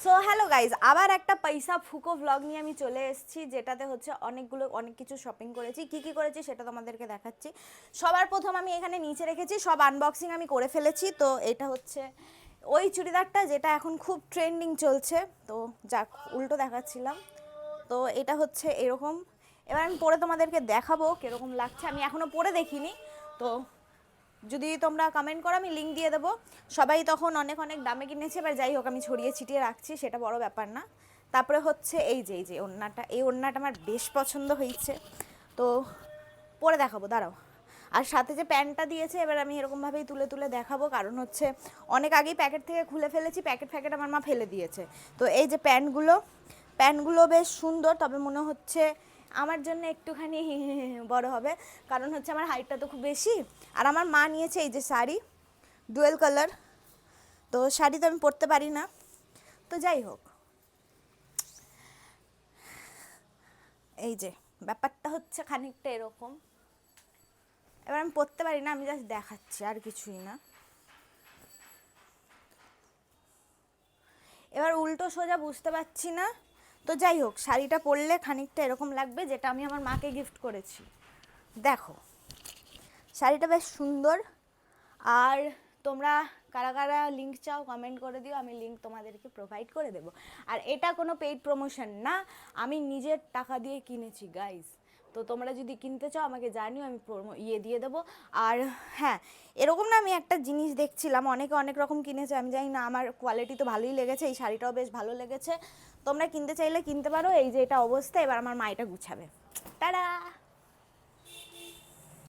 So hello guys, আবার একটা পয়সা ফুকো ভ্লগ নিয়ে আমি চলে এসেছি, যেটাতে হচ্ছে অনেক কিছু শপিং করেছি। কি করেছি সেটা তোমাদেরকে দেখাচ্ছি। সবার প্রথম আমি এখানে নিচে রেখেছি, সব আনবক্সিং আমি করে ফেলেছি। তো এটা হচ্ছে ওই চুড়িদারটা যেটা এখন খুব ট্রেন্ডিং চলছে। তো যাক, উল্টো দেখাচ্ছিলাম। তো এটা হচ্ছে এরকম। এবার আমি পরে তোমাদেরকে দেখাবো কীরকম লাগছে। আমি এখনও পরে দেখিনি। তো যদি তোমরা কমেন্ট করো আমি লিঙ্ক দিয়ে দেবো। সবাই তখন অনেক অনেক দামে কিনেছে, এবার যাই হোক আমি ছড়িয়ে ছিটিয়ে রাখছি, সেটা বড় ব্যাপার না। তারপরে হচ্ছে এই যে ওড়নাটা, এই ওড়নাটা আমার বেশ পছন্দ হয়েছে। তো পরে দেখাবো, দাঁড়াও। আর সাথে যে প্যান্টটা দিয়েছে, এবার আমি এরকমভাবেই তুলে তুলে দেখাবো, কারণ হচ্ছে অনেক আগেই প্যাকেট থেকে খুলে ফেলেছি, প্যাকেট আমার মা ফেলে দিয়েছে। তো এই যে প্যান্টগুলো বেশ সুন্দর, তবে মনে হচ্ছে আমার জন্য একটুখানি বড় হবে, কারণ হচ্ছে আমার হাইটটা তো খুব বেশি। আর আমার মা নিয়েছে এই যে শাড়ি, ডুয়েল কালার। তো শাড়ি তো আমি পরতে পারি না, তো যাই হোক, এই যে ব্যাপারটা হচ্ছে খানিকটা এরকম। এবার আমি পরতে পারি না, আমি জাস্ট দেখাচ্ছি, আর কিছুই না। এবার উল্টো সোজা বুঝতে পারছি না। তো যাই হোক, শাড়িটা পরলে খানিকটা এরকম লাগবে, যেটা আমি আমার মাকে গিফট করেছি। দেখো, শাড়িটা বেশ সুন্দর। আর তোমরা কারা কারা লিঙ্ক চাও কমেন্ট করে দিও, আমি লিঙ্ক তোমাদেরকে প্রোভাইড করে দেবো। আর এটা কোনো পেইড প্রমোশন না, আমি নিজের টাকা দিয়ে কিনেছি গাইস। তো তোমরা যদি কিনতে চাও আমাকে জানিও, আমি দিয়ে দেবো। আর হ্যাঁ, এরকম না, আমি একটা জিনিস দেখছিলাম, অনেকে অনেক রকম কিনেছে, আমি জানি না, আমার কোয়ালিটি তো ভালোই লেগেছে, এই শাড়িটাও বেশ ভালো লেগেছে। তোমরা কিনতে চাইলে কিনতে পারো। এই যে এটা অবস্থা, এবার আমার মা এটা গুছাবে। টাটা।